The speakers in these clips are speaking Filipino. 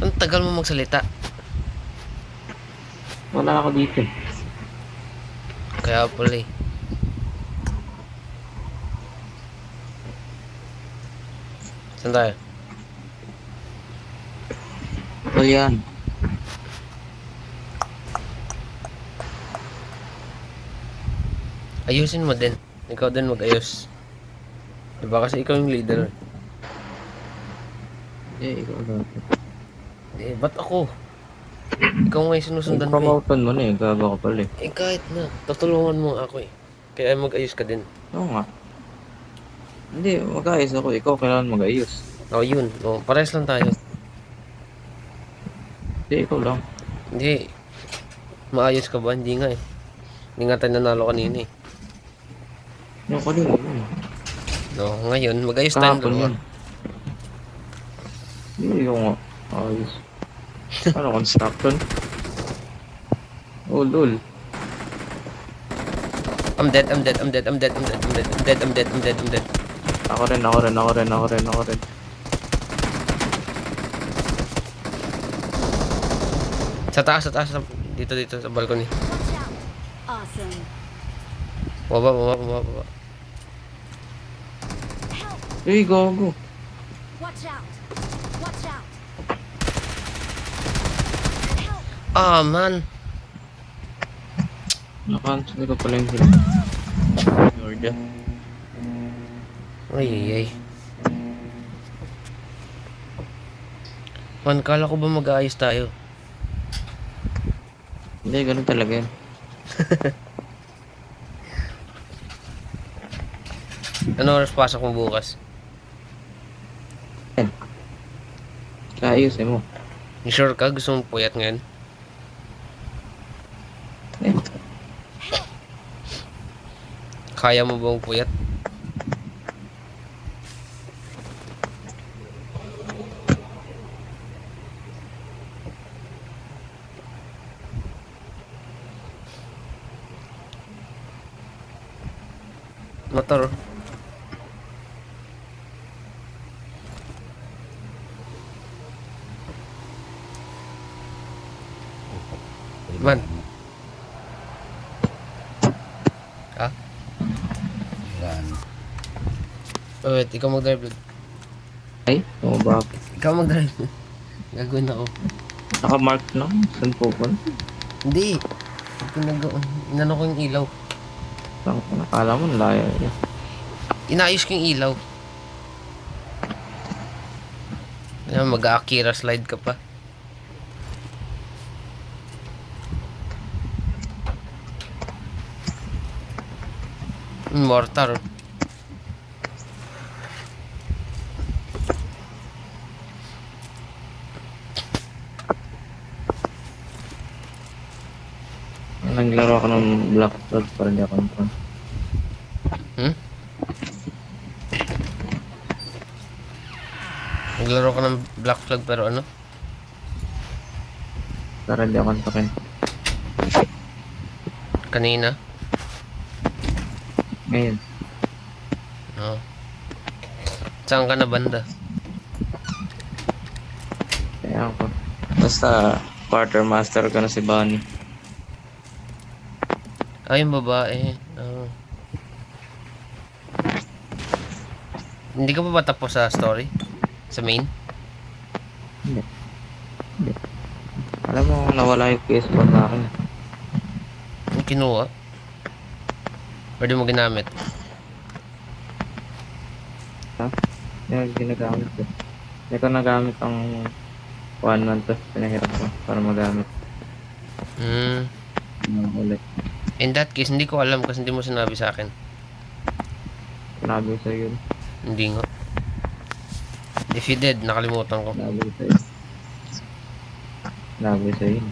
Ang tagal mo magsalita. Wala ako dito. Kaya pala eh. Saan tayo? O yan. Ayusin mo din. Ikaw din mag-ayos. Diba kasi ikaw yung leader. Ikaw lang. Eh, ba't ako? Ikaw nga yung sinusundan ko eh. Promoton mo na eh. Gago ka pala eh. Eh kahit na, tutulungan mo ako eh. Kaya mag-ayos ka din. Oo nga. Hindi, mag-ayos ako. Ikaw kailangan mag-ayos. Yun. Parehas lang tayo. Hindi, ikaw lang. Hindi. Maayos ka ba? Hindi nga eh. Hindi nga tayo nanalo kanina eh. Yung kanina yun. Ngayon, mag-ayos tayo Kahapon dalawa. yun. Hindi, yung nga. Ayos. Ano, construction? Oh, lol. I'm dead. Ako rin. Sa taas. Dito, sa balcony. Watch out. Awesome. Baba. Help. Uy, gago. Watch out. Watch out. Help. Ah, man. Nakancel ko pala yung sila. Georgia. Ay. Man, kala ko ba mag-aayos tayo? Hindi, ganun talaga yan. Ano oras pasok mo bukas? Kaayusin mo. Sure ka? Gusto mong puyat ngayon? Eh, Kaya mo bang puyat? Motor. Man. Ha? Yan. Wait, ikaw mag-drive. ay, tumaba ako. Ikaw mag-drive. Gagawin ako. Naka-mark na. Saan po po? Hindi. Inano ko yung ilaw. Nakala mo, nalaya. Inaayos ko yung ilaw. Ayan, mag-Akira slide ka pa. Mortar. Naglaro ako ng Black Flag para hindi ako nito. Naglaro ka ng Black Flag pero ano? Para hindi ako nitokin. Kanina? Ngayon. Oo. Saan ka na banda? Kaya ako. Basta quartermaster ko na si Bonnie. Ay, yung babae. Oo. Hindi ka pa ba tapos sa story? Sa main? Hindi. Alam mo, nawala yung PS4 na akin. Yung kinuha? Or di mo ginamit? Ha? Yung ginagamit ko. Hindi ko nagamit ang 1 month tapos pinahirap ko para magamit. Ulit. In that case, hindi ko alam kasi hindi mo sinabi sa akin. Sinabi ko sa'yo yun. Hindi nga. If you did, nakalimutan ko. Sinabi ko sa'yo. Sinabi ko sa'yo yun.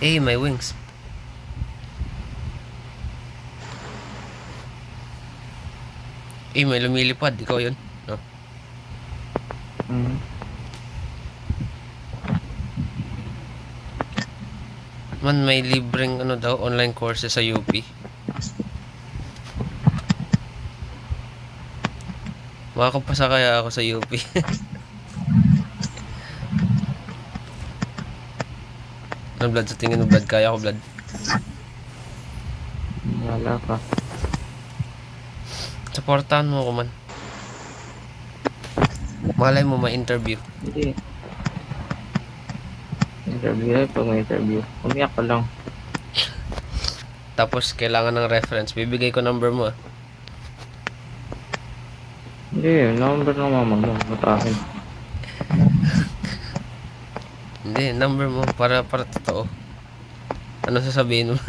Hey, my wings. Eh, may lumilipad. Ikaw yun. No? Man, may libreng ano daw, online courses sa UP. Makakapasa kaya ako sa UP. Ano, Vlad? Sa tingin mo, Vlad? Kaya ko, Vlad? Wala pa. Supportahan mo ako, man. Malay mo, ma-interview. Hindi. Interview eh, pag may interview. Umiyak ka lang. Tapos, kailangan ng reference. Bibigay ko number mo, ah. Hindi, number ng mama mo. Matakin. Hindi, number mo. Para totoo. Ano sasabihin mo?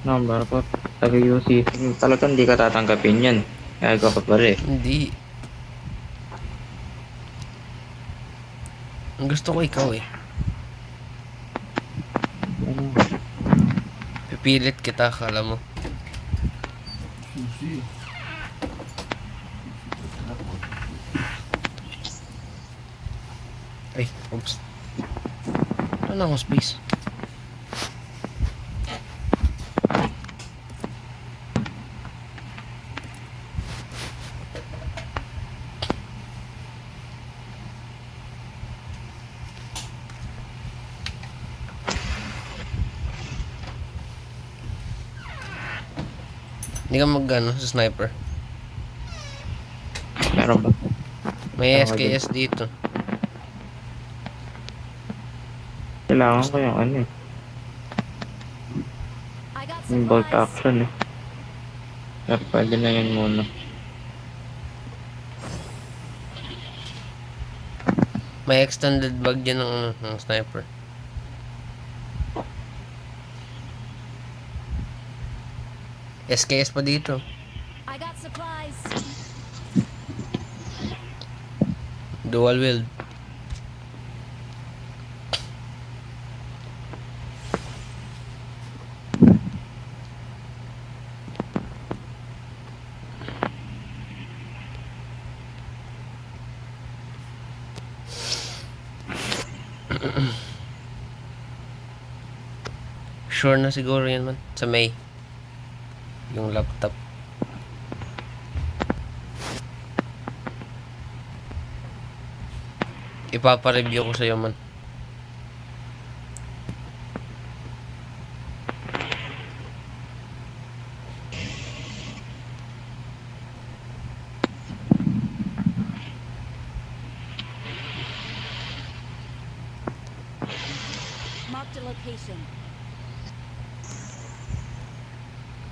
Number ko. Taga-UC. Talagang hindi ka tatanggapin yan. Kaya ko pa pala eh. Hindi. Ang gusto ko ikaw, eh. Pipilit kita, akala mo. Ay, oops. Ano akong space? Hindi ka mag-ano sa sniper. Meron ba? May Tama SKS dito. Kailangan ko yung ano eh. I got Yung bolt supplies. action eh. Pero pwede na yun muna. May extended bag dyan ng sniper. SKS pa dito. I got supplies. Dual wield. Sure na siguro yan, man. Sa May. Yung laptop. Ipapa-review ko sa'yo, man. Marked a location.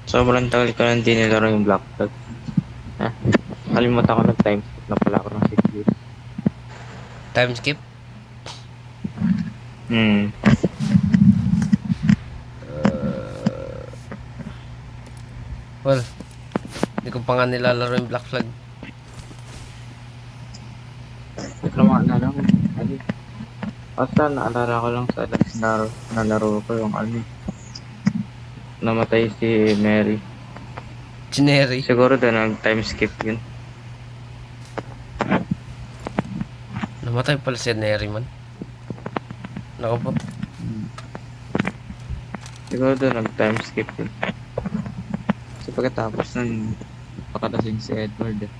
Sobrang tagal ko nang di nilaro yung Black Flag. Ha? Kalimutan ko nag-time skip na pala ako ng 6 years. Time skip. Well, hindi ko pa nga nilalaro yung Black Flag. Diploma na lang. Ano? Basta naalala ko lang sa last nalaro ko yung ano. Namatay si Mary. Generic. Siguro doon nag-time skip yun. Namatay pala si Neri, man. Naku po. Siguro doon nag-time skip yun. Kasi pagkatapos nun, pakalasing si Edward eh.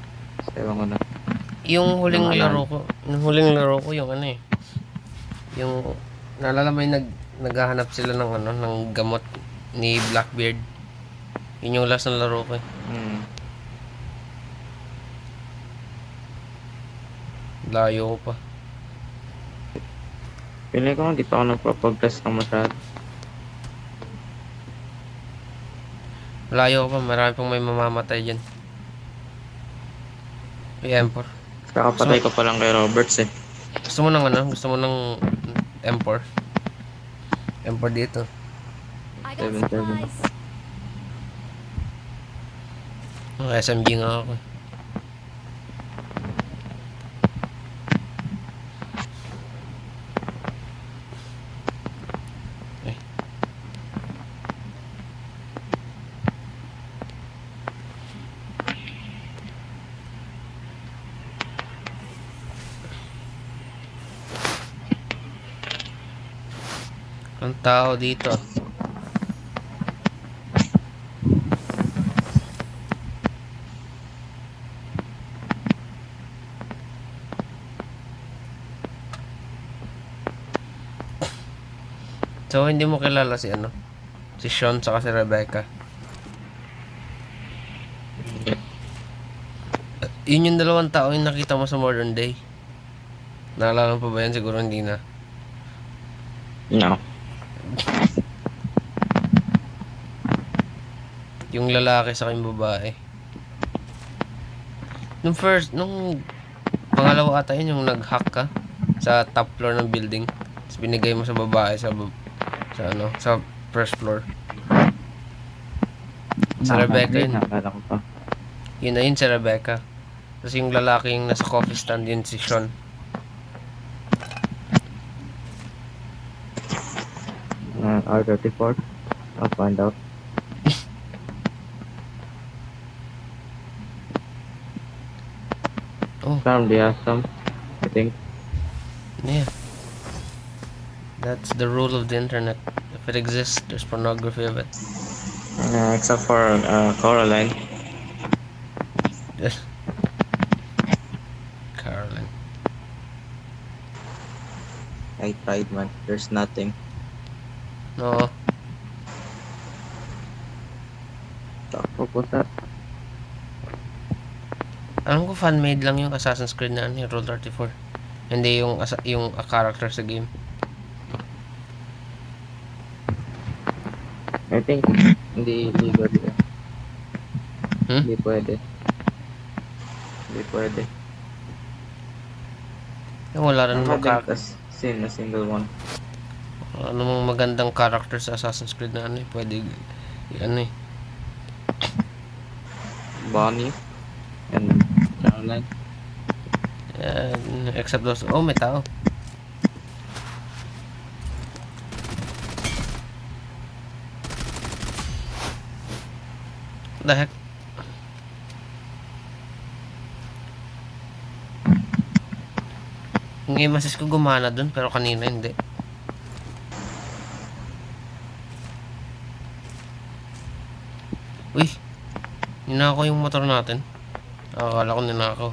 So, ewan ko na. Yung huling Naalala. laro ko yung ano eh. Yung naalala mo yung naghahanap sila ng ano, ng gamot ni Blackbeard. Yun yung last na laro ko eh. Layo ko pa. Pili ko hindi pa ako nagpa-progress ng masyado. Layo ko pa, marami pang may mamamatay dyan. May M4. Kakapatay ko pa lang kay Roberts eh. Gusto mo ng ano? Gusto mo ng M4? M4 dito. I got 7-7. supplies. Ang SMG nga ako. Eh. Ang tao dito. So, hindi mo kilala si ano? Si Sean saka si Rebecca. Yun yung dalawang tao yung nakita mo sa Modern Day. Naalala mo pa ba yan? Siguro hindi na. No. Yung lalaki sa yung babae. Nung pangalawa ata yun, yung nag-hack ka sa top floor ng building. Tapos binigay mo sa babae sa first floor. Sa Rebecca yun. Nakala ko pa. Yun na yun si Rebecca. Tapos yung lalaki yung nasa coffee stand yun si Sean. R34. I'll find out. Oh, Probably have some, I think. yeah. That's the rule of the internet. If it exists, there's pornography of it. Except for Coraline. Caroline. I tried, man. There's nothing. No. What was that? Alam ko fan-made lang yung Assassin's Creed na yung Roll 34. Hindi yung a character sa game. I think hindi legal yun. Hindi pwede. Hindi pwede. Wala rin I namang haven't seen a single one. ano mong magandang character sa Assassin's Creed na ano eh. Pwede ano eh. Bonnie and Caroline. Except those. Oh, may tao. What the heck? Yung aim assist ko gumana dun, pero kanina hindi. Uy! Ninakaw yung motor natin. Akala ko ninakaw.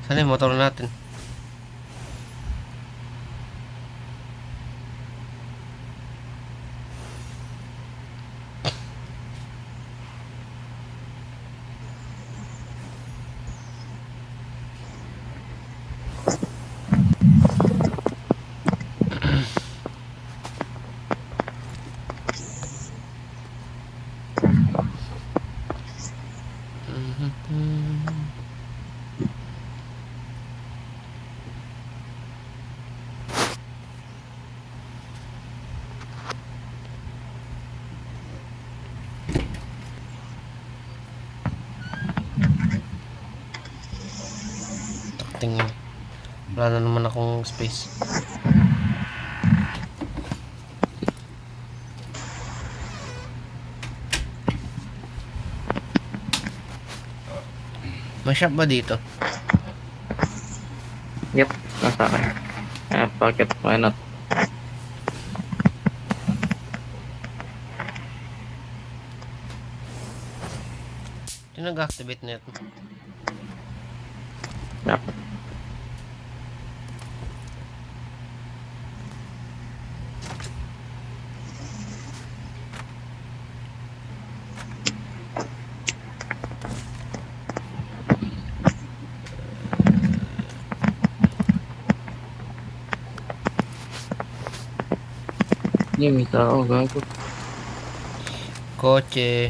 Saan yung motor natin? Tingin. Wala na naman akong space. May shop ba dito? Yep, nasa akin. Pocket, why not? Sino nag-activate na ito? Yep. Hindi, may tao, gago. Kotse.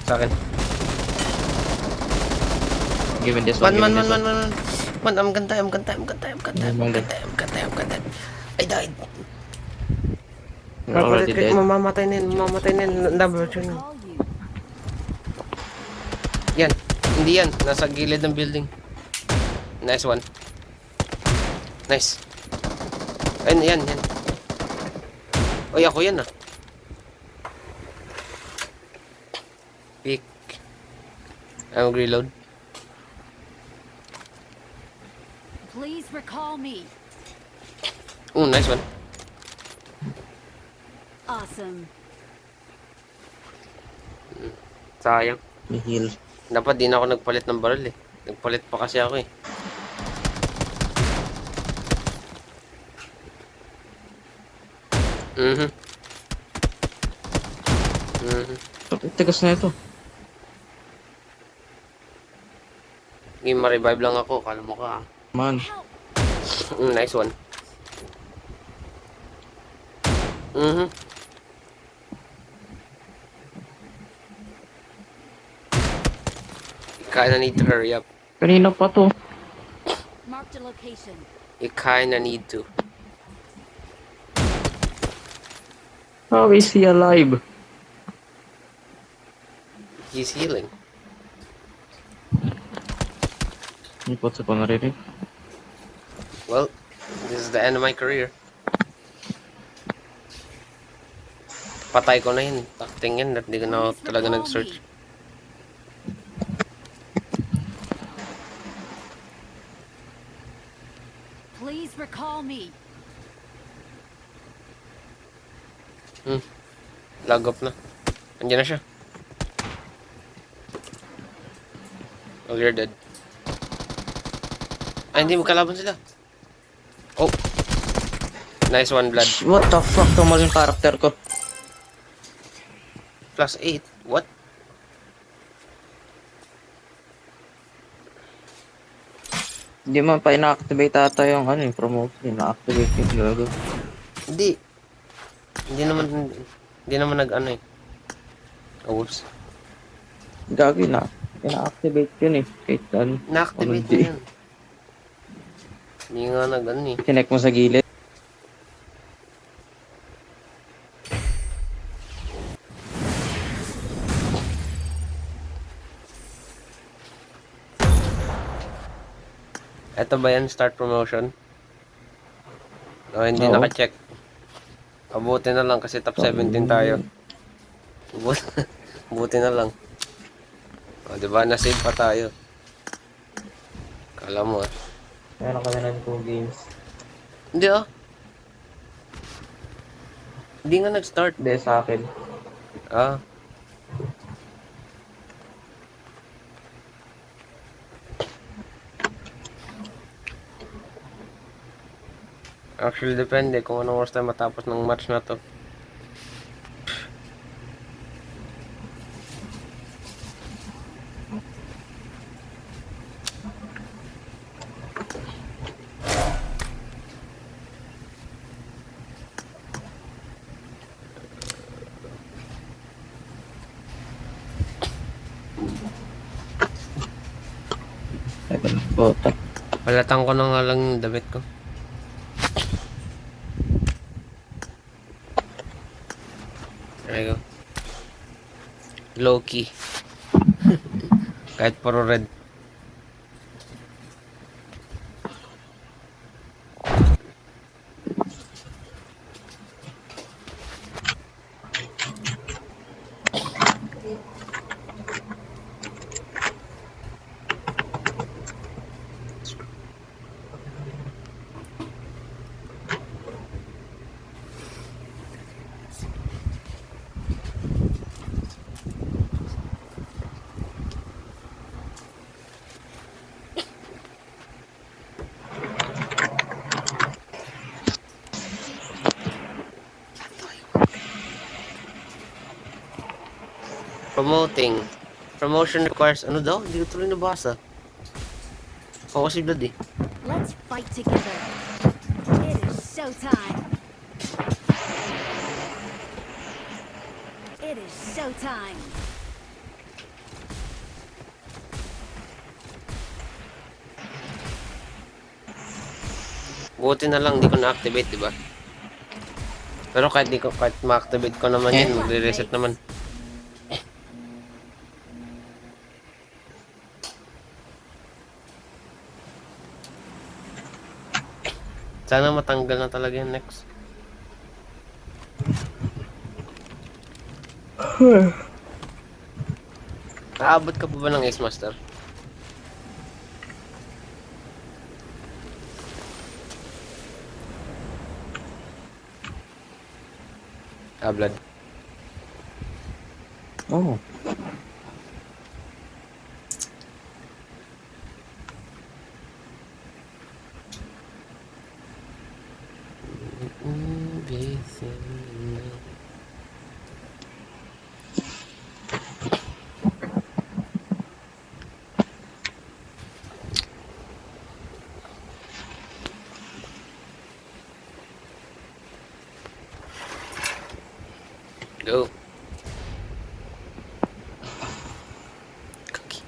Sa akin. Given this Man, one, man, given man, this man, one. man. Man, I'm gonna die, I'm gonna die, I'm gonna die, I'm gonna die, I'm gonna die, I'm gonna die, I'm gonna die. I died. You're already dead. Mamamatay na yun, mamamatay na yun. Double turn. Call you. Yan. Hindi yan. Nasa gilid ng building. Nice one. Nice. Ayun, yan, yan. Oy, ako yan ah. Pick. I'm reload. Please recall me. Oh, nice one. Awesome. Sayang. May heal. Dapat di na ako nagpalit ng baril eh. Nagpalit pa kasi ako eh. Mhm. Mhm. Tigas na ito. Game ma-revive lang ako. Kala mo ka ah. Man. Nice one. Mhm. You kinda need to hurry up. Kanina pa to. Marked a location. You kinda need to. How is he alive? He's healing. Hindi po sa panarinig. Well, this is the end of my career. Patay ko na yun. Takting yan. At di ko na ako talaga nag-search. Please recall me. Lag off na. Andiyan na siya. Oh, you're dead. Ay, hindi. Magkalaban sila. Oh. Nice one, Blood. What the fuck? Tumal yung character ko. Plus 8. What? Hindi man pa ina-activate ata yung ano yung promotion. Na-activate yung logo. Hindi. Hindi naman nag-ano eh. Oh, whoops. Gagi na. Ina-activate yun eh. Kahit ano. Na-activate Hindi. na yan. Hindi nga nag-ano eh. Connect mo sa gilid. Eto ba yan? Start promotion? Oh, hindi Oo. naka-check. Abuti na lang kasi top 17 tayo. Buti na lang. O, diba? Na-save pa tayo. Kala mo ah. Meron ka na ng 2 games. Hindi ah. Hindi nga nag-start. Hindi sa akin. Ah. Actually, depende kung anong oras tayo matapos ng match na to. Ito na. Bota. Palatang ko na nga lang yung damit ko. There you go. Low key. Kahit puro red. Promoting. Promotion requires... Ano daw? Hindi ko tuloy nabasa. Oo, si Blood eh. Let's fight together. It is showtime. It is showtime. Buti na lang, di ko na-activate, di ba? Pero kahit ma-activate ko naman yun, magre-reset naman. Sana matanggal na talaga yung next. Aabot ka pa ba ng Ace Master? Blood. Oh. Go. Kaki.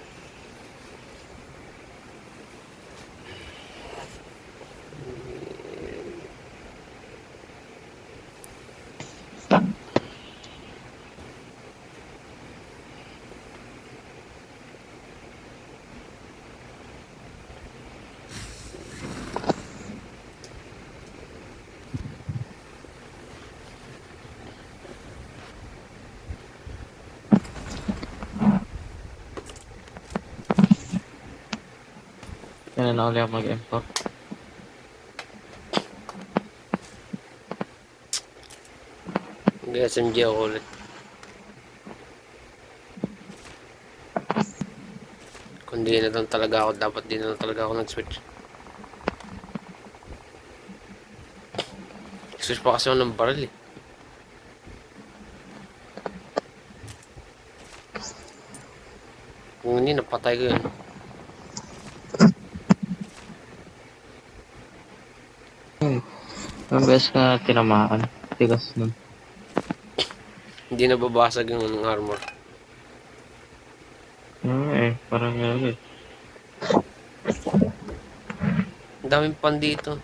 Yan na ulit ako mag-import. Mag-SMG ako ulit. Kung di na lang talaga ako, dapat di na lang talaga ako nag-switch. Switch pa kasi ako ng baril eh. Kung hindi, napatay ko yun. Ang best ka tinamaan. Tigas nun. Hindi na babasag yung armor. Parang gano'n eh. Ang daming pan dito.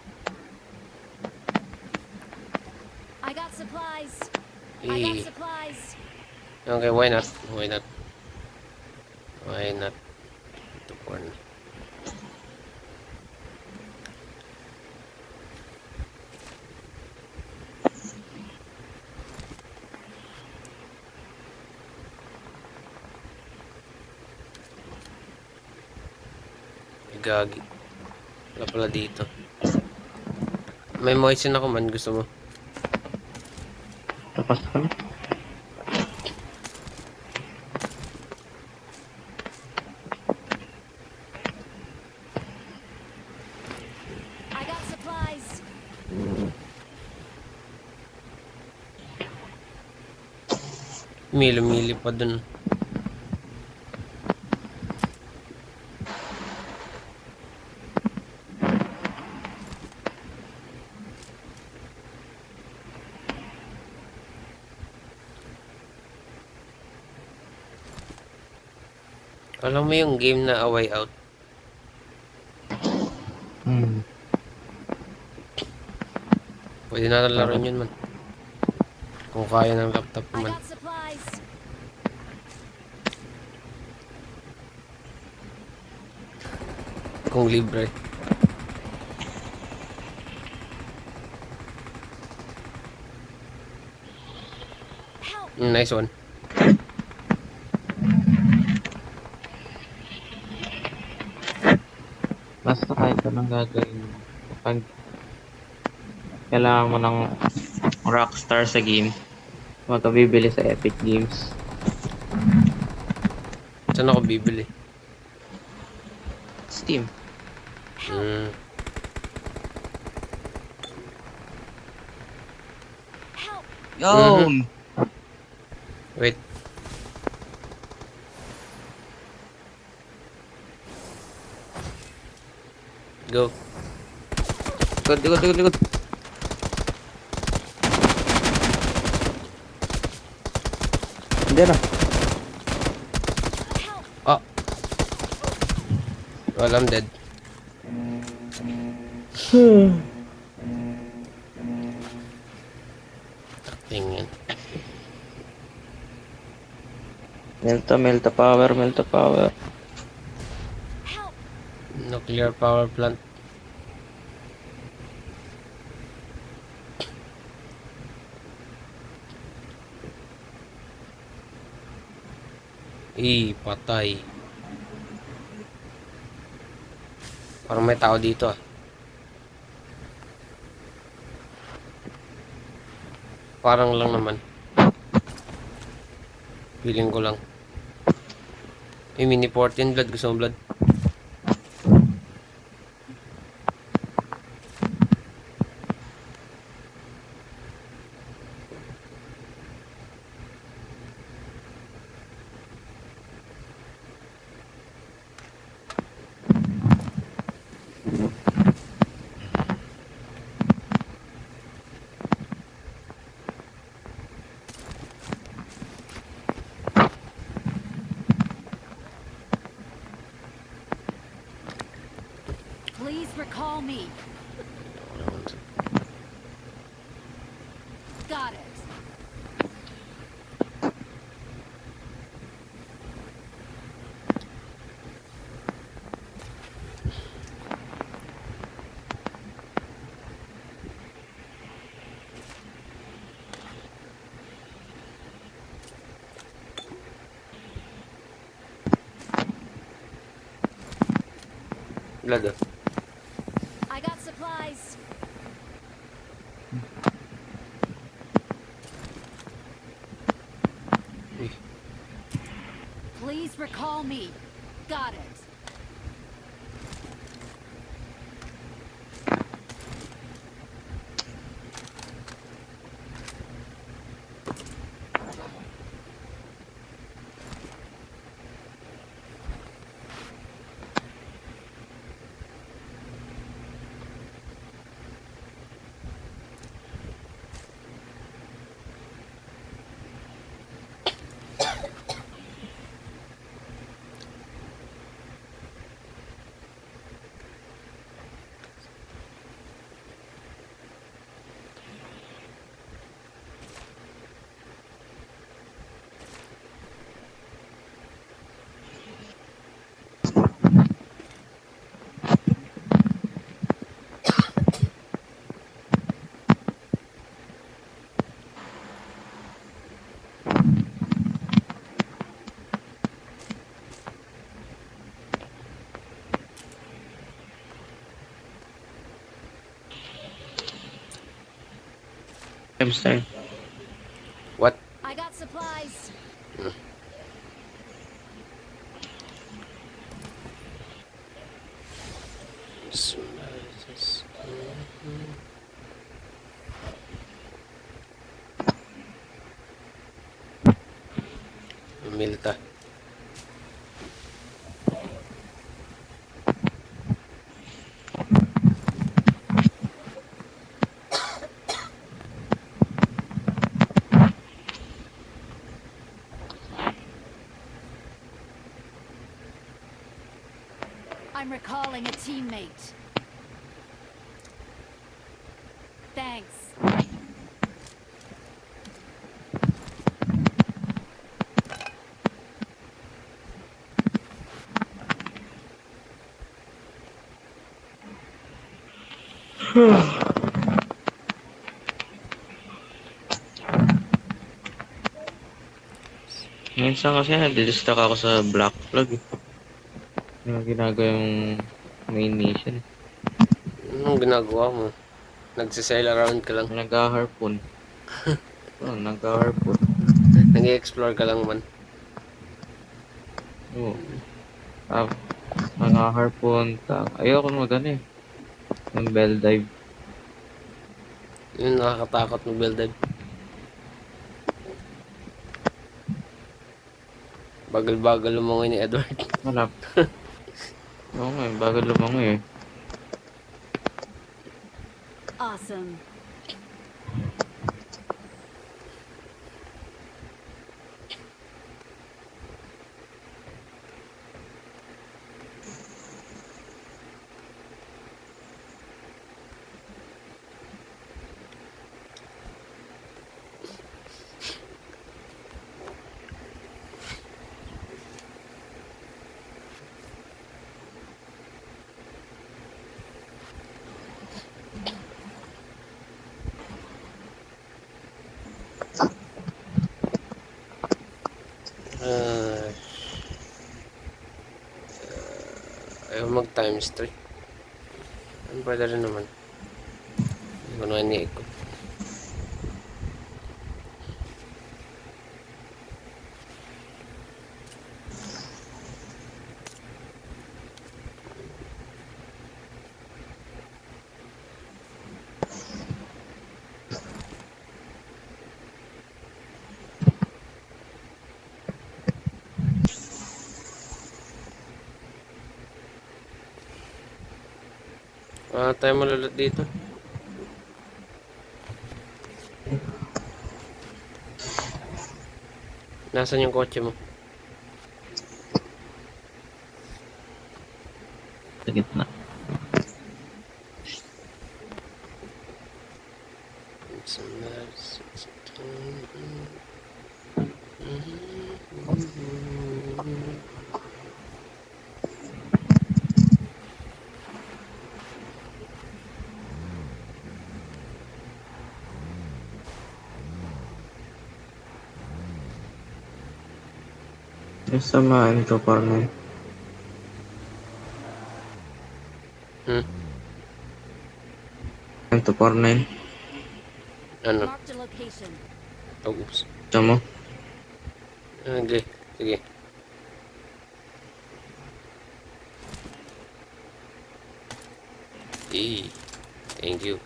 I got supplies. I Eh. got supplies. Okay, why not? Why not? Why not? Ito porn. Gagi. Wala pala dito. May moisten ako man. Gusto mo? Tapos ka na. I got supplies. Mili-mili pa dun. Alam mo yung game na A Way Out? Pwede natin laruin yun man. Kung kaya ng laptop I man. got supplies. Kung libre. Help. Nice one. Basta kahit anong gagawin mo. Pag kailangan mo ng rockstar sa game, mo ito bibili sa Epic Games. Saan ako bibili? Steam. Hmm. Help. Yo! Wait. Go. Likod. Hindi na. Help. Oh. Well, I'm dead. Tingin. Melta power. Help. Nuclear power plant. Patay. Parang may tao dito ah. Parang lang naman. Feeling ko lang. Mini 14 blood. Gusto mo blood? Please recall me. Got it. Blood ah. I got supplies. Uy. Please recall me. Got it. Hamster. What? I got supplies. Milta. I'm recalling a teammate. Thanks. Minsan kasi nadidistract ako sa black flag eh. Yung ginagawa yung main mission. Anong ginagawa mo? Nagsisail around ka lang. Nag-harpoon. Oh, nag-harpoon. Nag-explore ka lang man. Oo. Nag-harpoon. Ayoko mag-ano eh. Yung bell dive. Yun nakakatakot ng build dive. Bagal-bagal lumangoy ni Edward. Wala. Oo nga, bagal lumangoy eh. Awesome. Ah, ayaw mag times 3. Ano pwede rin naman. Hindi ko na iniikot. Tayo malulot dito. Nasaan yung kotse mo? Sa gitna. Samaan ko, partner. Hmm? 249. Ano? Marked a location. Oh, oops. Gusto mo? Hindi. Sige. Thank you.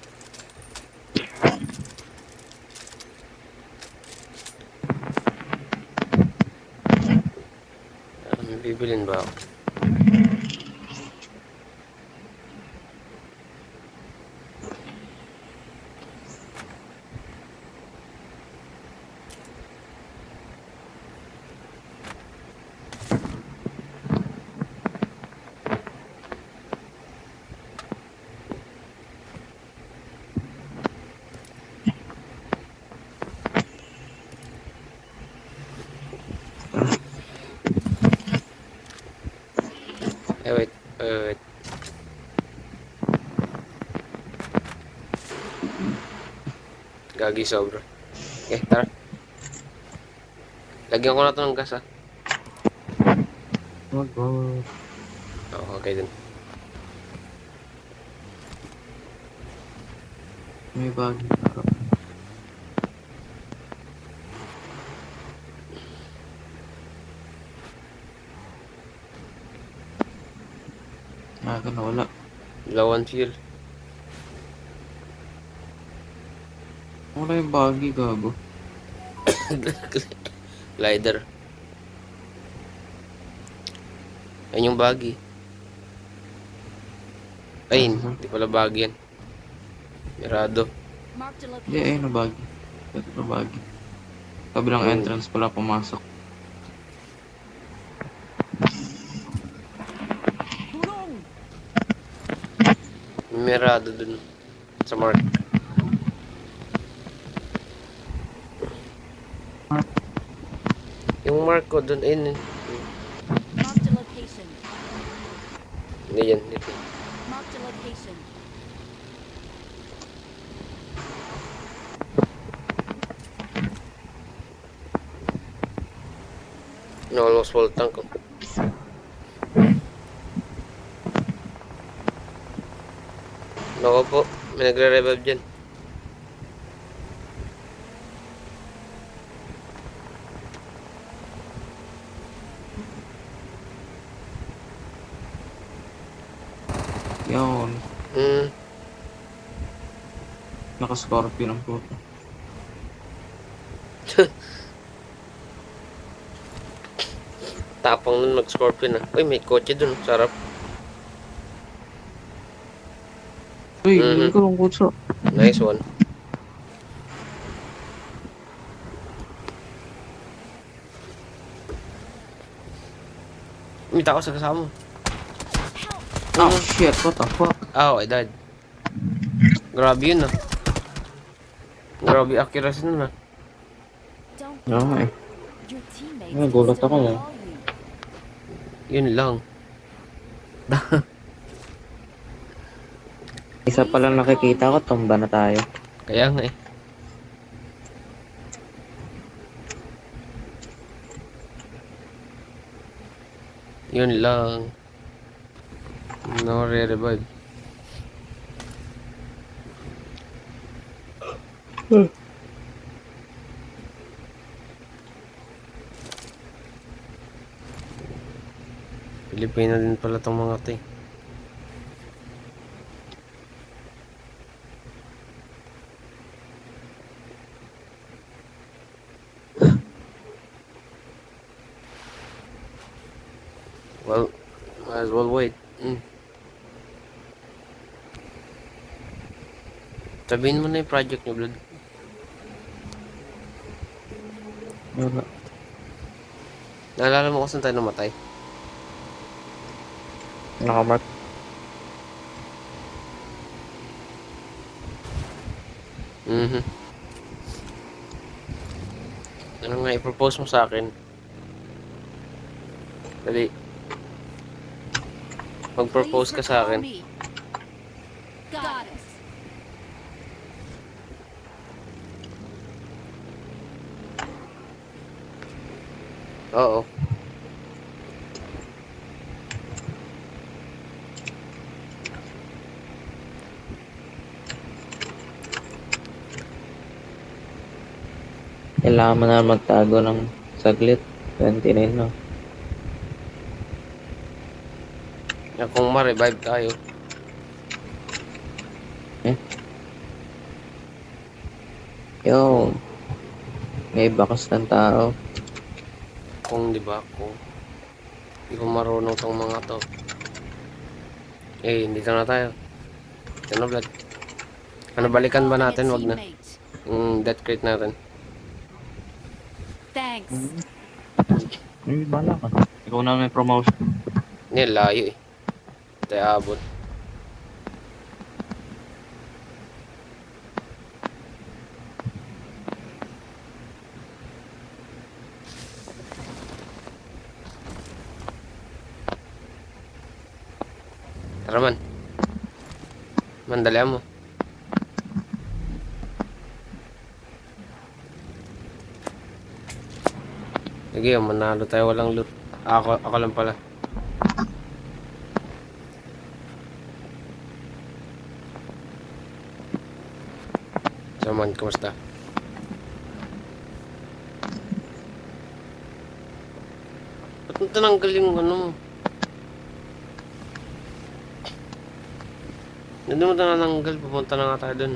May bibilin ba ako? Wait. Wait. Gagi sobra. Okay, tara. Lagyan ko na to ng gas, ah. Wag, wag. Okay din. May bagay. Wala. Low on fuel. Wala yung bagay, gago. Glider. Ayun yung baggy. Ay, hindi pala baggy yan. Mirado. Marked a Hindi, location. ayun na bagay. Ito na bagay. Kabilang entrance pala pumasok. Mirado dun. Sa mark. Yung mark ko dun, ayun. Marked a location. Hindi yan, dito. Marked a location. No, almost full tank ko. Nako po, may nagre-revive dyan. Yun. Naka-scorpion ang puto. Tapang nun mag-scorpion, ah. Uy, may kotse dun. Sarap. Uy, hindi ko lang kutso. Nice one. May tao sa kasama mo. Oh shit, what the fuck? Oh, I died. Grabe yun, ah. Grabe accuracy nun, ah. Don't Oo eh. Your teammates Nagulat can ako, still eh. call you. Yun lang. Isa pa lang nakikita ko, tumba na tayo. Kaya nga, eh. Yun lang. No re-revive. Pilipino din pala tong mga to, eh. Well, might as well wait. Sabihin mo na yung project niyo, Blood. Wala. Naalala mo kung saan tayo namatay? Nakamark. Mhm. Ano nga, i-propose mo sa akin. Dali. Mag-propose ka sa akin. Goddess. Oo. Kailangan mo na magtago ng saglit. 29 no. Yan, kung ma-revive tayo. Yo, may bakas ng tao. Kung di ba, kung di ko marunong tong mga to. Eh, dito na tayo. Ito na, Blood. Ano, balikan ba natin? Wag na. Yung death crate natin. Thanks. Bala ka. Ikaw na may promotion. Hindi, layo eh. Tayo abot. Tara man. Mandalian mo. Sige, manalo tayo, walang loot. Ako lang pala. Saman, kumusta? Ba't mo tinanggal yung ano mo? Hindi mo tinanggal, pupunta na nga tayo dun.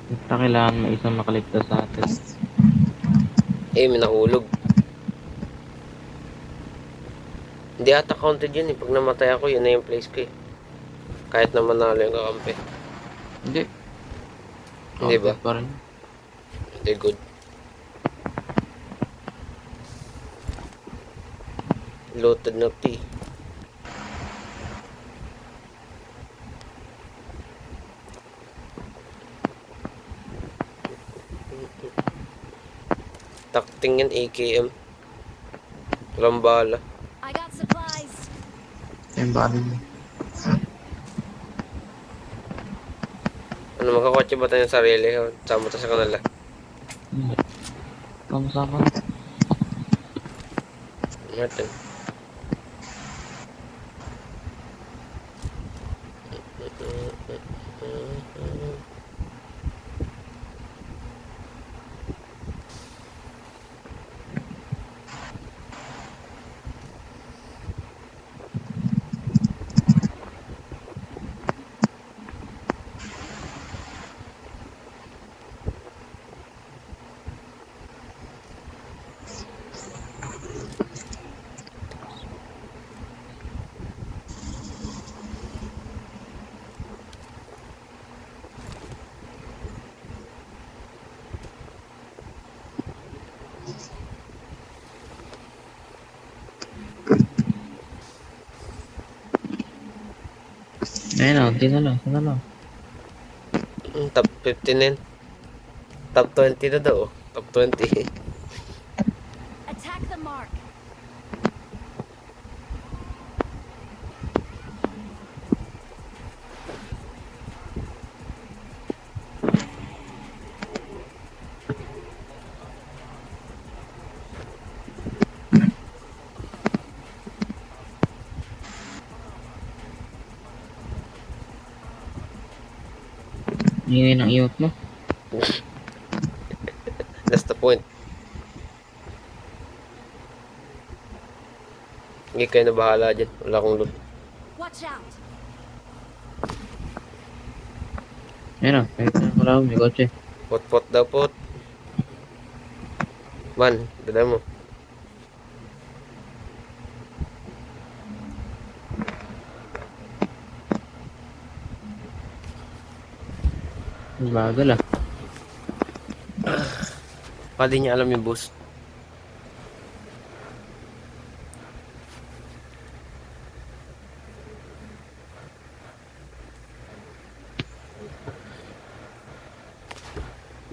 Basta kailangan may isang makaligtas sa atin. Eh, may nahulog. Hindi ata counted yun eh. Pag namatay ako, yun na yung place ko eh. Kahit na manalo yung kakampi. Hindi. Hindi ba? Pa rin. Hindi, good. Loaded na tea. Takting yan, AKM. Walang bala. I got supplies. Yung bali mo. Ano, magkakotse ba tayong sarili? O, sama tayo sa kanila. Hindi. Sama-sama. Martin. Ayun o, tinalo. Top 15 yan. Top 20 na daw. Oh. Top 20. Attack the mark. Ingay ng iyot mo. That's the point. Hindi kayo na bahala dyan. Wala akong loot. Watch out! Ayun na, kahit na wala may kotse. Pot-pot daw pot. Man, dala mo. Bagal ah. Pa di niya alam yung boost.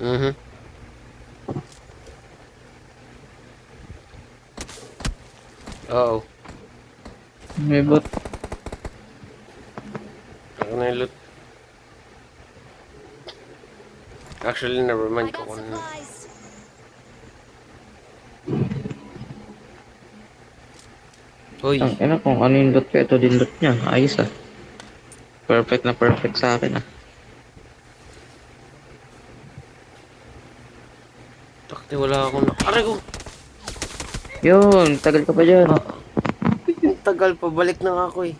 Mhm. Oo. May bot. Ako na yung loot. Actually, never I mind ko got kung supplies! Hoy, Ang ina kung ano yung dot ko, ito din dot niya. Ayos ah. Perfect na perfect sa akin ah. takti wala akong aray ko. Yun, tagal ka pa dyan. Ang tagal pa, balik na nga ako eh.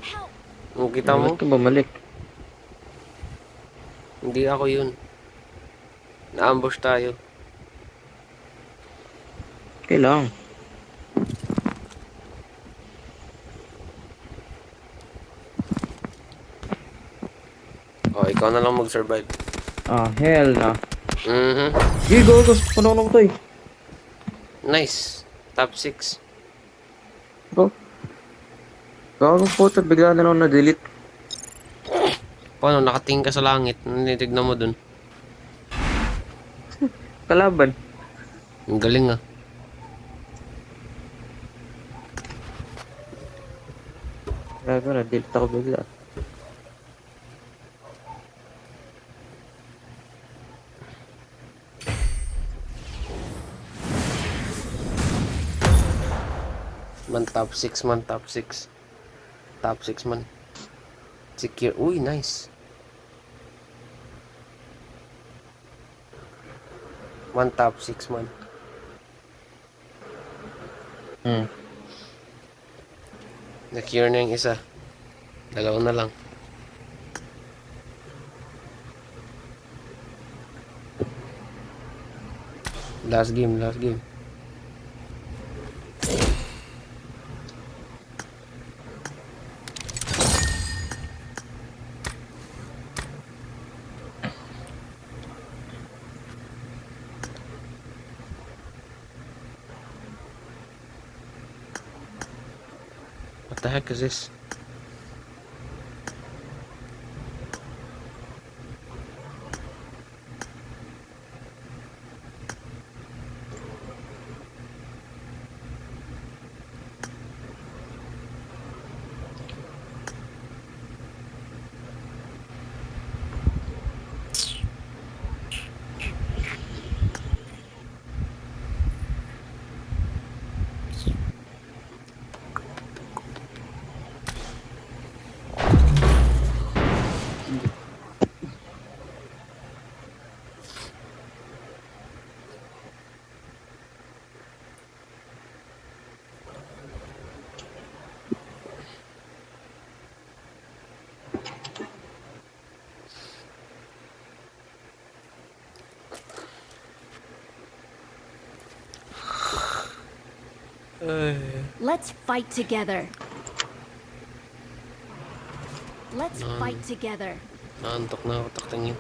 Help! Kung kita mo, Ba't ka bumalik? hindi ako yun. Na-ambush tayo. Kailang. Oh, ikaw na lang mag-survive. Ah, hell na. Mhm. Gigo, gusto panong to eh. Nice. Top 6. Bro. Gagawin po ito, bigla na lang na-delete. Paano, nakatingin ka sa langit. Nanitignan mo dun. Kalaban. Ang galing ah. Gago, na-delete ako bigla. Man top 6 man, top 6. Top 6 man. Secure. Uy, nice. Man top 6 man. Hmm. Secure na yung isa. Dalawa na lang. Last game, last game. What the heck is this? Let's fight together. Let's fight together. Naantok na ako, takting yun.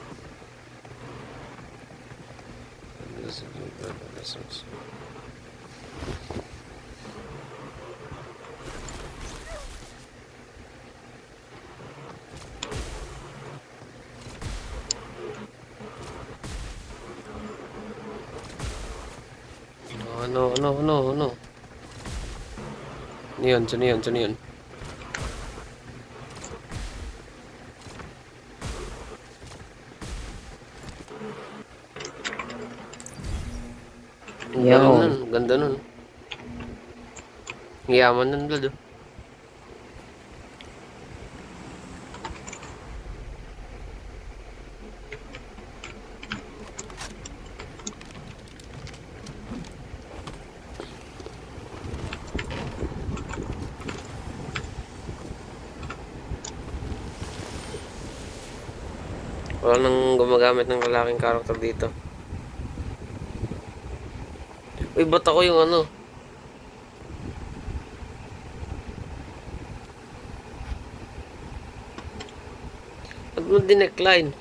Ano? Ano yun? Sino yun? Ang Yaw. galing nun, ganda nun. Yaman nun, Vlad. Oh. Wala nang gumagamit ng lalaking character dito. Uy, ba't ako yung ano? Ba't mo dinecline?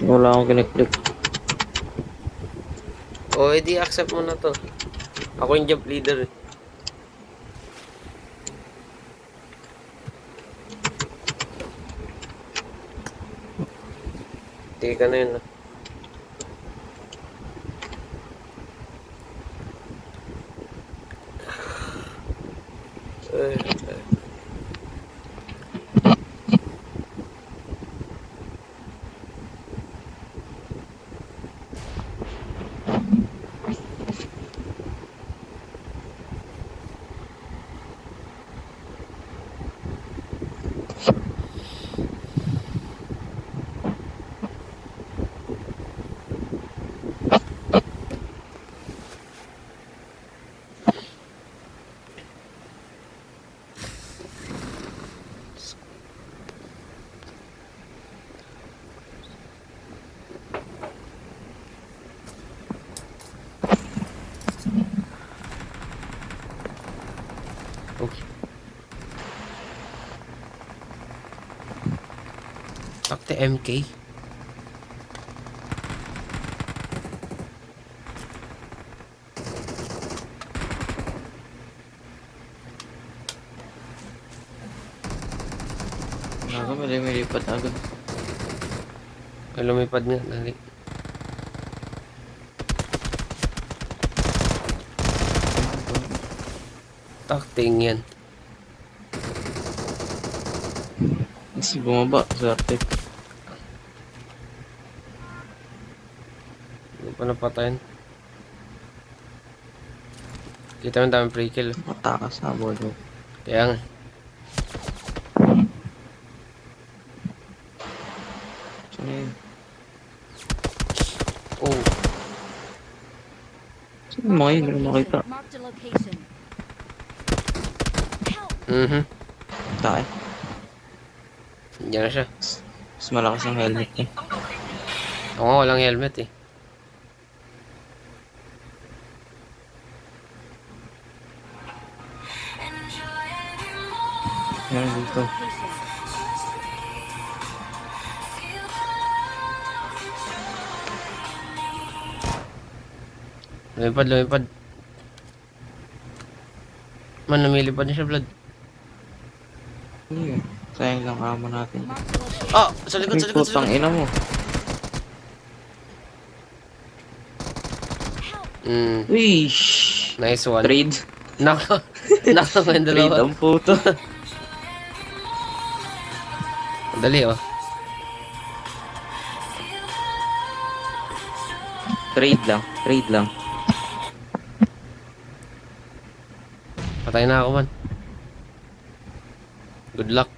Wala akong kiniklik. O, edi accept mo na to. Ako yung jump leader. Tingin ka na yun. Ay, ay. Okay. Takte MK. Ako, may lipat agad. Ay, lumipad nga. Dali. Takting yan. Kasi bumaba, swerte. Hindi pa napatayin. Kita mo daming free kill. Matakas na, bodo. Kaya nga. Saan yun? Oh. Saan yung mga yun? Hindi ko makita. Marked a location. Help! Tayo. Diyan na siya. Mas malakas ang helmet niya. Ako nga walang helmet eh. Yan dito. Location. Lumipad, lumipad. Man, lumilipad na siya, Vlad. Ayun. Sayang lang kamo natin. Marked a location. Ah! Sa likod, sa Ay, likod, sa putang likod. ina mo. Help! Uy! Nice one. Trade. Nako. Nako yung Trade dalawa. ang puto. Dali oh. Trade lang. Trade lang. Patay na ako man. Good luck.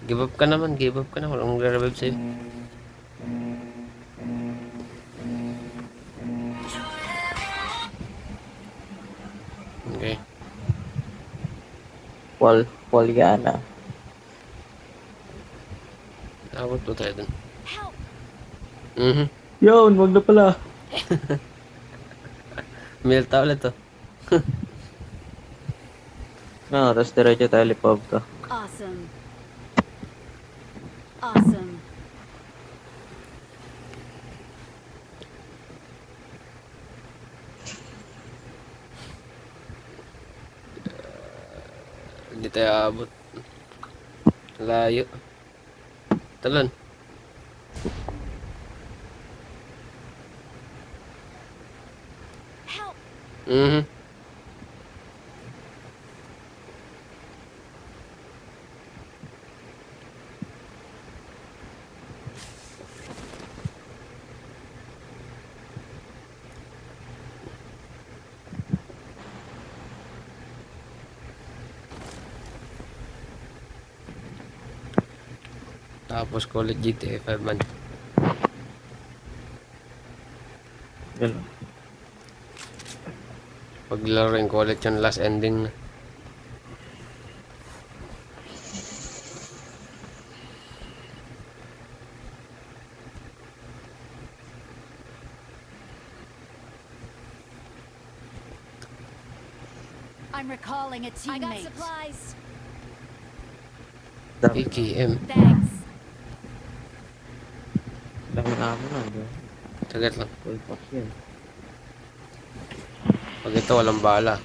Give up ka naman, give up ka na. Walang magre-revive sa'yo. Okay. Paul Yana. Abot po tayo dun. Help! Yun, wag na pala. Milta ulit to. No, tapos diretso tayo lipab ka. Awesome. Awesome. Hindi tayo abot. Layo. Talon. Help! Tapos call it GTA 5 man. Ganun. Paglaro yung call it yung last ending na. I'm recalling a teammate. I got supplies. Dami, AKM. Thanks. dami amo na. Di ba? Tagat lang. Full pack yun. Pag ito, walang bala.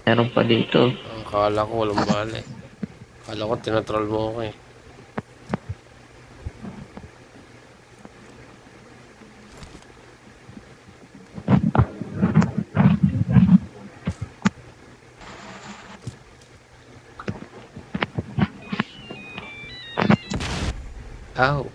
Meron pa dito. Ang kala ko walang bala eh. Kala ko tinatroll mo ako eh. Ow.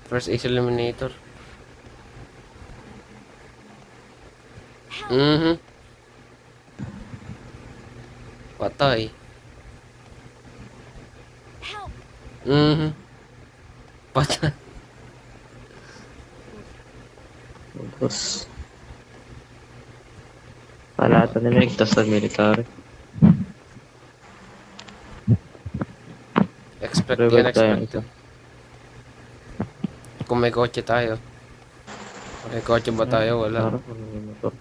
First ace eliminator. Mhm. Patay. Help. Mhm. Patay. Tapos, palata nila ligtas sa military. Expect the Revive tayo isa. unexpected. Kung may kotse tayo. May kotse ba tayo? Wala. Parang ano yung motor.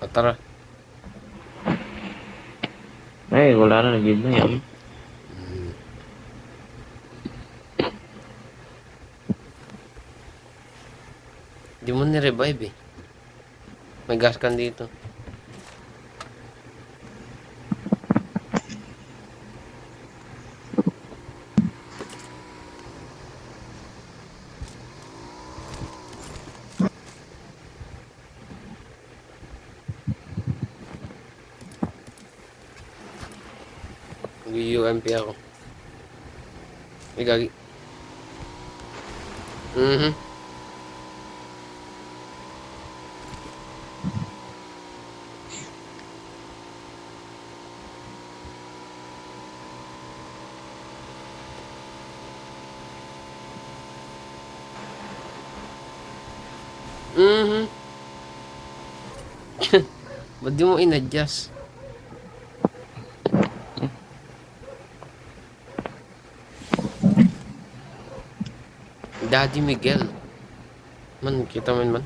O, tara. Ay, wala na. Nag-give na yan. Di mo ni-revive eh. May gas can dito. Mag-UMP ako. May gagi. Mhm. Mhm. Ba't di mo in-adjust? Daddy Miguel. Man, kita man.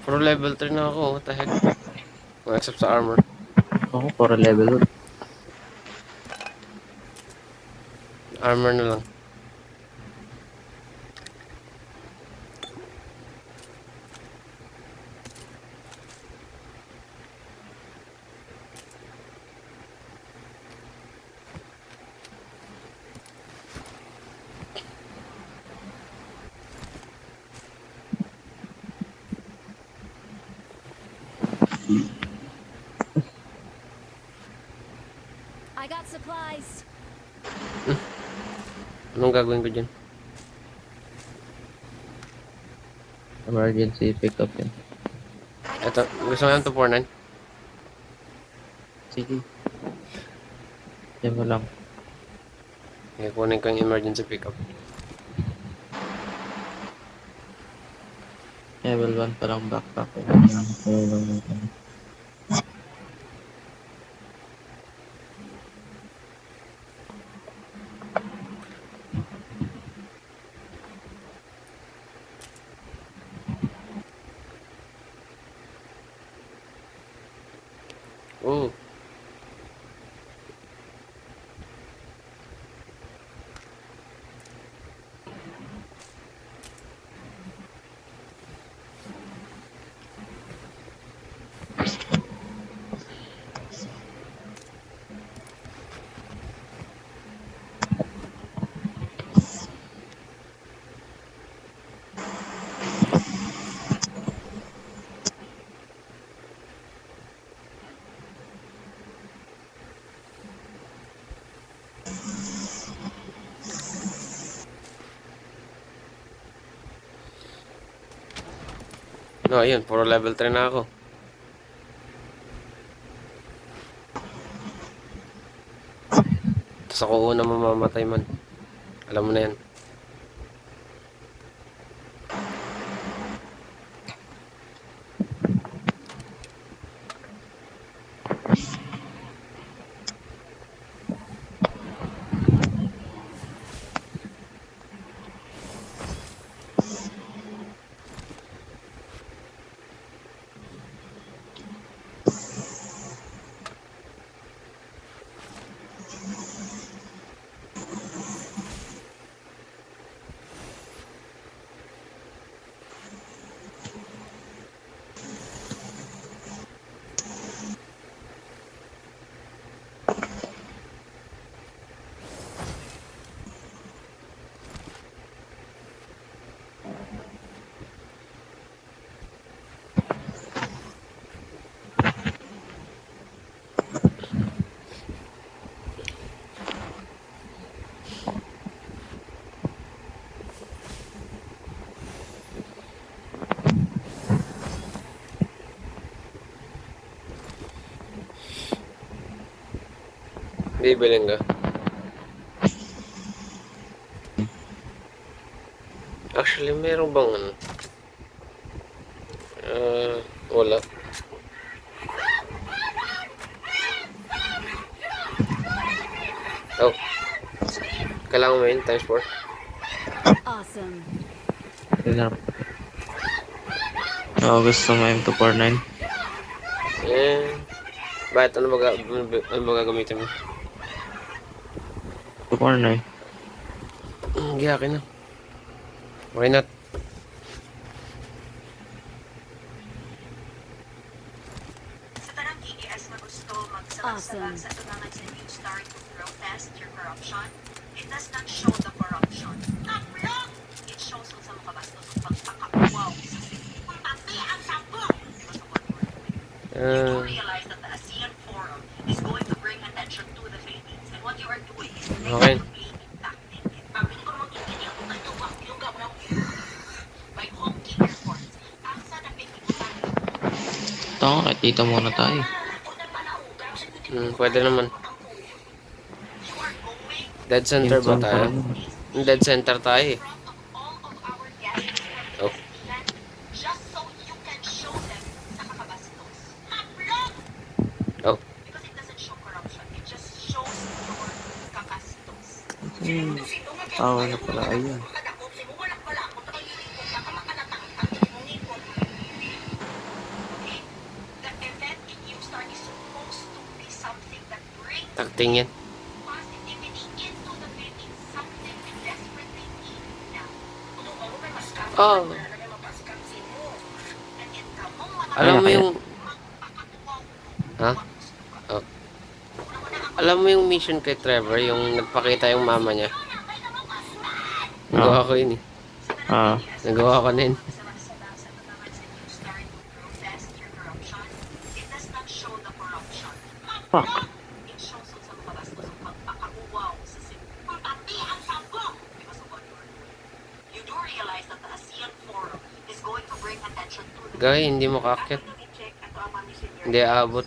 Pro level 3 na ako. What the heck? Oh, except sa armor. Ako, para level 1. Armor na lang. I got supplies. Anong gagawin ko dyan? Emergency pickup yun. I got Ito, gusto mo yan 249? Sige. Yan mo lang. Okay, kunin ko yung emergency pickup. Level 1 pa lang backpack. Oh. No, ayun. Puro level 3 na ako. Tapos ako una mamamatay man. Alam mo na yan. Bibiling ka. Actually, meron bang ano? Wala. Oh. Kailangan mo yun, times 4. Awesome. Yun na. Oo, gusto mo M249. Bakit? Ano ba gagamitin mo? 249. Hindi, akin na. Why not? Sa tanang KES na gusto Awesome. magsalag-salag sa tulangan sa new start to protest your corruption, it does not show the corruption. Not wrong! It shows kung sa makabastos ang pagkakawaw sa city. Kung pati ang sabong! Because of what you do realize that the ASEAN Forum is going to bring attention to the Philippines, and what you are doing is Okay. negatively impacting it. Sabi ko naman kintinyan kung kayo yung gawin by honking your horns. Ang sa napikibutan Ito nga, kahit dito muna tayo. Pwede naman. Dead center ba Minsan tayo? parang- Dead center tayo eh. all of our guests Oh. just so you can show them sa kakabastos. Not wrong! Oh. Because it doesn't show corruption. It just shows your kakastos. Tawa na pala, ayun. Okay? The event in Newstar is supposed to be something that brings Takting yan. positivity into the Philippines. Something we desperately need now. Oh. And in kamong Alam mo kaya? yung... Ha? Oh. Alam mo yung mission kay Trevor, yung nagpakita yung mama niya. Nagawa ko yun eh. Ah, Nagawa ko na yun. fuck. Gay, hindi mo kaakyat. Hindi aabot.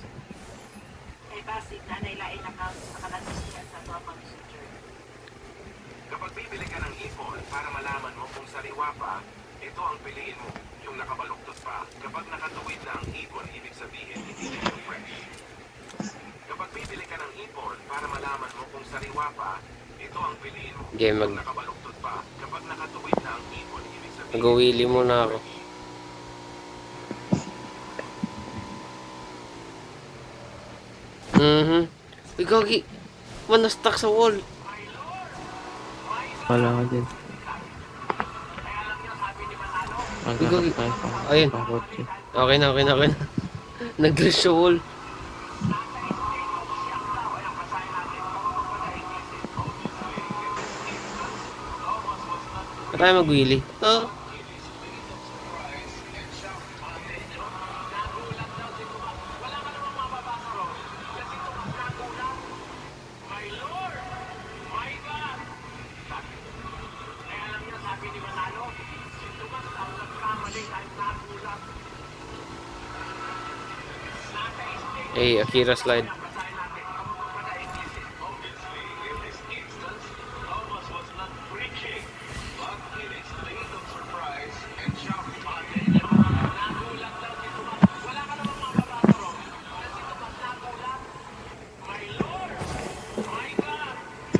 Kapag bibili ka ng ipon para malaman mo kung sariwa pa, ito ang piliin mo, yung nakabaluktot pa. Kapag nakatuwid na ang ipon, ibig sabihin hindi na ito fresh. Kapag bibili ka ng ipon para malaman mo kung sariwa pa, ito ang piliin mo, Game yung nakabaluktot pa. Kapag nakatuwid na ang ipon, ibig sabihin Nag-wheelie muna ako. Uy, gagi. Na-stuck sa wall. Wala ka din. Maghanap tayo Ayun. pang kotse. Okay na, okay na, okay na. Nag-glitch sa wall. Ba't tayo mag-wheelie? Oh. Hey, Akira slide.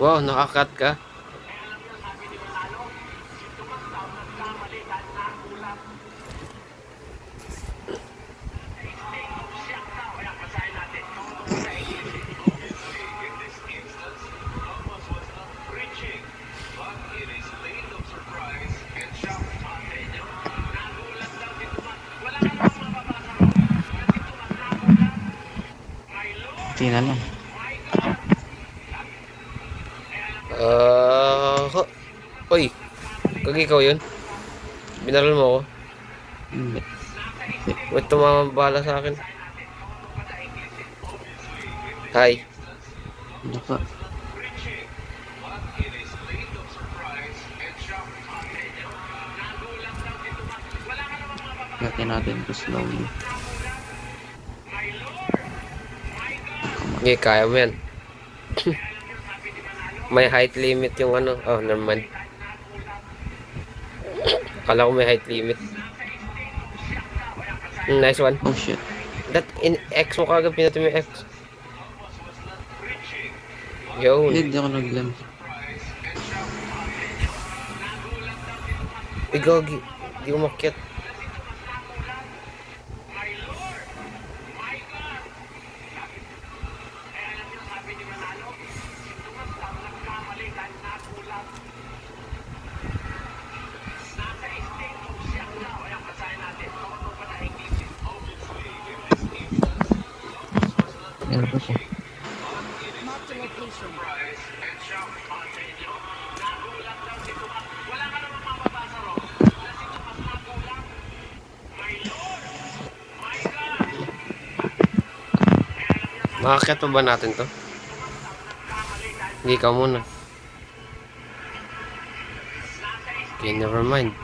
Wow, nakakat ka. Tina lang. Uy, kag ikaw yun? Binaril mo ako? Hindi. Wait, tumamambala sa akin. Hi. Ano pa? Gatin natin to slowly. Okay, kaya mo yan. May height limit yung ano. Oh, never mind. Akala ko may height limit. Nice one. Oh shit. That in X mo kagad pinatay mo yung X. Yo. Hindi ako nag-lam. Igagi. Di umakyat. Meron pa siya. Marked a location. Makakyat pa ba natin to? Hindi ka muna. Okay, never mind.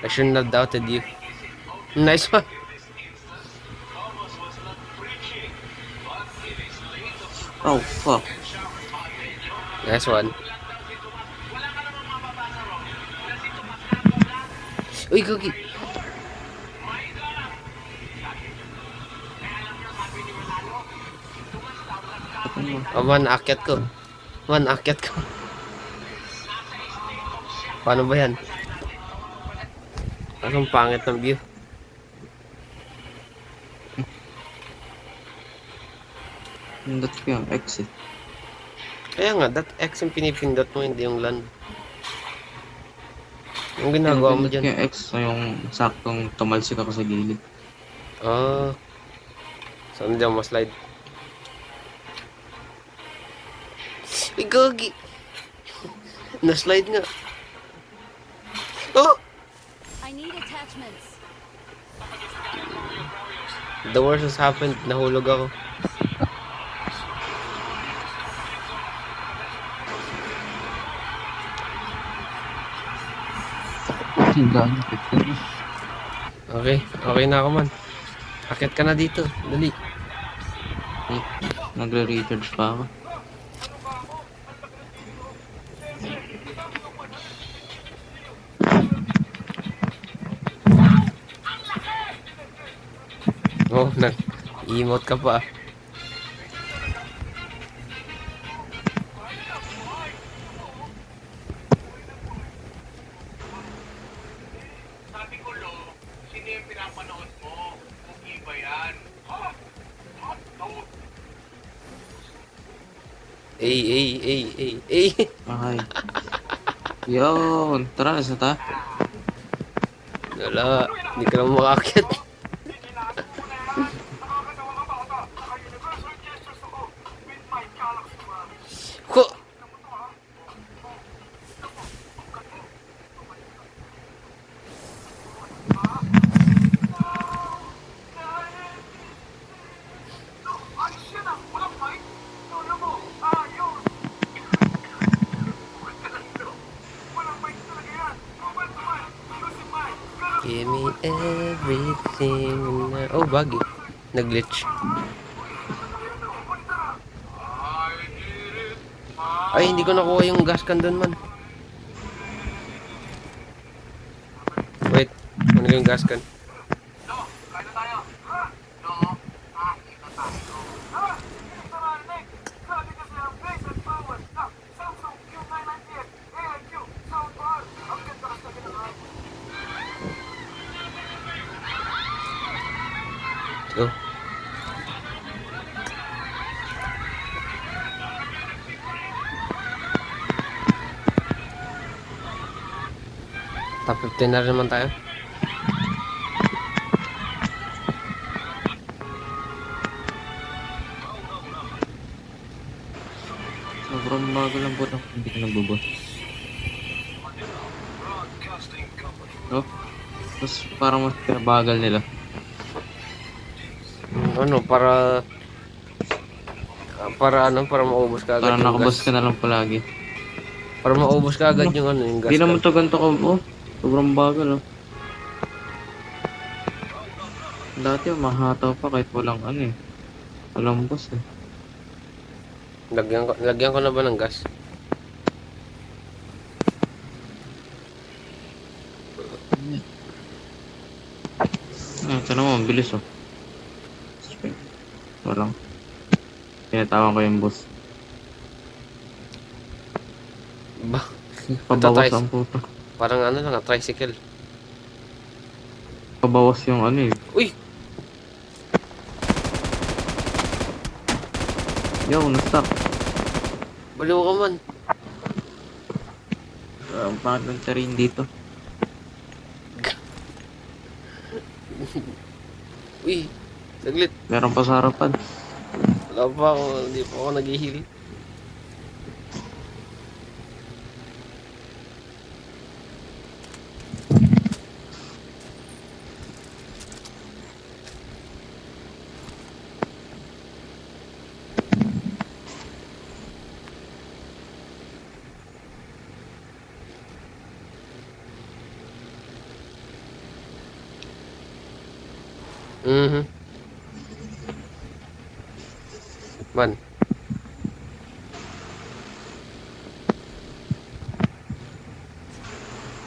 I shouldn't have doubted you. Nice one. Oh, fuck. Nice one. Uy, Gogi. Oh, man, akyat ko. Man, akyat ko. Paano ba yan? Ang pangit ng view. Pindot ko yung exit. Kaya nga, that X yung pinipindot mo, hindi yung land. Yung ginagawa mo Pindot ko dyan. yung X, so yung saktong tumalsik ako sa gilid. Ah. Saan dyan ma-slide? Uy, Gogi! Na-slide nga. Oh! I need attachments. The worst has happened. Nahulog ako. Okay. Okay na ako, man. Akit ka na dito. Dali. Eh, nagre-recharge pa ako. Oh, nag-emote ka pa. Sabi ko, Lo, sino yung pinapanood mo? Kung iba yan. No. Ay. Okay. Yun, tara, nasa ta? Wala. Hindi ka lang makakit. Ko! Give me everything. Oh, buggy. Nag-glitch. Ay, hindi ko nakuha yung gas can dun, man. Wait. Ano yung gas can? Top 15 na rin naman tayo. Sobrang bago lang po ito. Hindi ka nagbubos. Oh? Tapos parang mas bagal nila. Ano, para maubos ka agad Parang yung nakabos gas. ka na lang palagi. Para maubos ka agad yung ano, yung gas Hindi naman ka. to ganito ka. Oh, sobrang bagal oh. Dati mahataw pa kahit walang ano eh. Walang boss eh. Lagyan ko na ba ng gas? Ito naman, bilis oh. Walang. Tinatawan ko yung boss. Ba? Pabawas Ito, ang puto. parang ano lang, tricycle. Pabawas yung ano eh. Uy! Yo, na-stop. Baliw ka man. Ang pangit ng terrain dito. Uy! Saglit. Meron pa sa harapan. Wala pa ako, hindi pa ako nag-heal. Mhm. Man.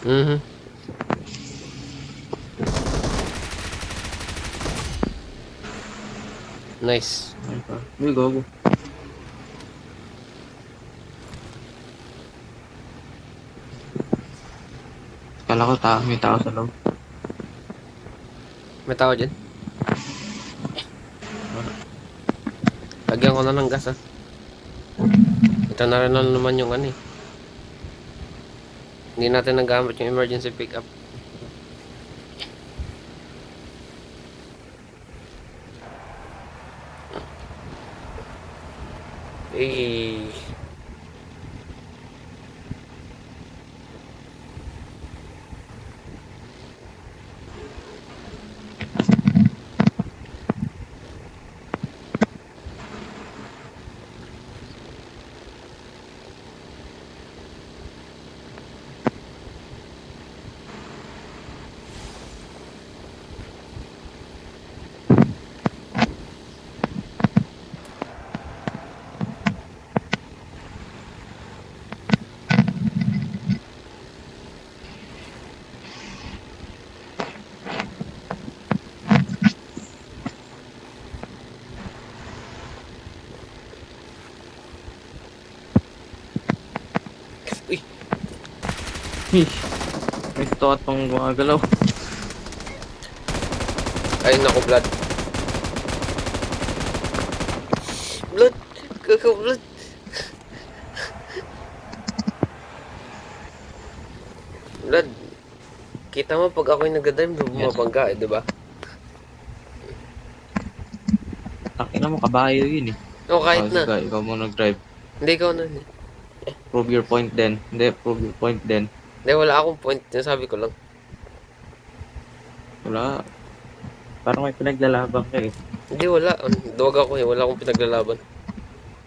Mhm. Nice. Ay pa. Uy, gogo. Kala ko may tao sa loob. May tao dyan. Lagyan ko na ng gas ah. Ito na rin na naman yung ano eh. Hindi natin nagamit yung emergency pickup. Eh. Uy, May stot pang gumagalaw. ay naku, blood. Blood, kaka-blood. Blood. Kita mo pag ako'y nagdadrive, bumabangga eh, di ba? Takin mo, kabayo yun eh. O kahit na. Sige, ikaw mo nag-drive. Hindi ikaw na. Prove your point then. Hindi, prove your point then. Hindi, wala akong point. Sinasabi ko lang. Wala. Parang may pinaglalaban ka eh. Hindi, wala. Duwag ako eh. Wala akong pinaglalaban.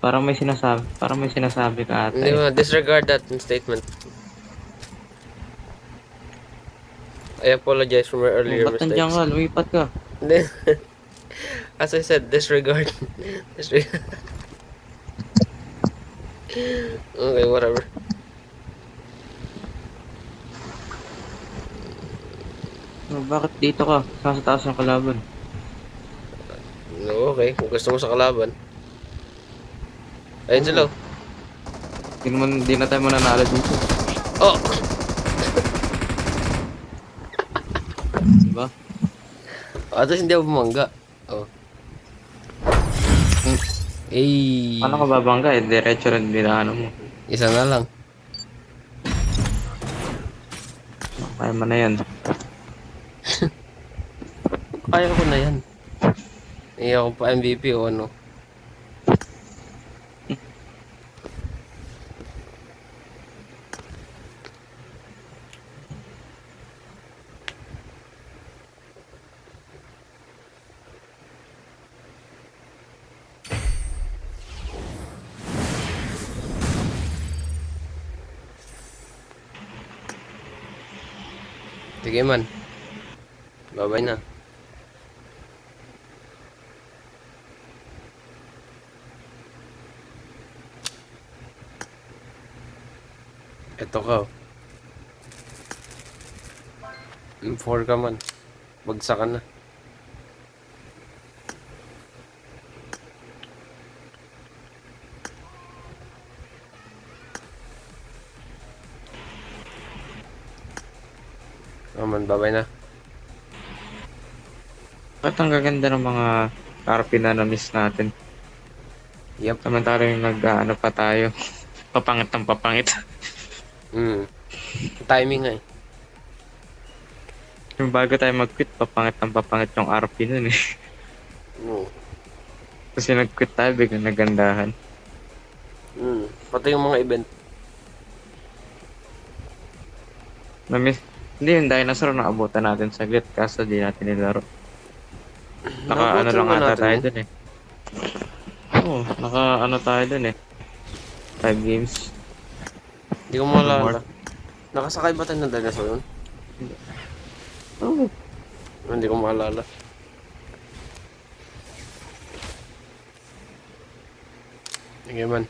Parang may sinasabi ka ata Hindi eh. mo, disregard that statement. I apologize for my earlier Ba't nandiyan mistakes. ka? Lumipat ka. Hindi. As I said, disregard. Disregard. Okay, whatever. Bakit dito ka? Nasa taas ng kalaban. No, okay. Kung gusto mo sa kalaban. Ayun sila. Di na tayo mananalo dito. Oh! Diba? Tapos hindi ako bumangga. Oh. Eh. Paano ka babangga eh? Diretso rin dinaanan mo. Isa na lang. Kaya mo na yan. Kaya ko na yan. Eh, ako pa MVP o ano. Sige man. Babay na. Eto ka. 4 ka man. Bagsak ka na. Aman, babay na. At ang gaganda ng mga RP na na-miss natin. Yep. Samantalang nag-ano pa tayo. Papangit ng papangit. Timing nga eh. Yung bago tayo mag-quit, papangit ng papangit yung RP nun eh. Oo. Kasi nag-quit tayo, biglang nagandahan. Pati yung mga event. Na-miss. Hindi, yung dinosaur naabutan natin saglit kaso di natin nilaro. Naka ano Nabutan lang ba ata natin tayo yun? dun eh. Oo, naka ano tayo dun eh. 5 games. Hindi ko maalala. Nakasakay ba tayo ng dinosaur yun? Oo. Hindi ko maalala. Sige man.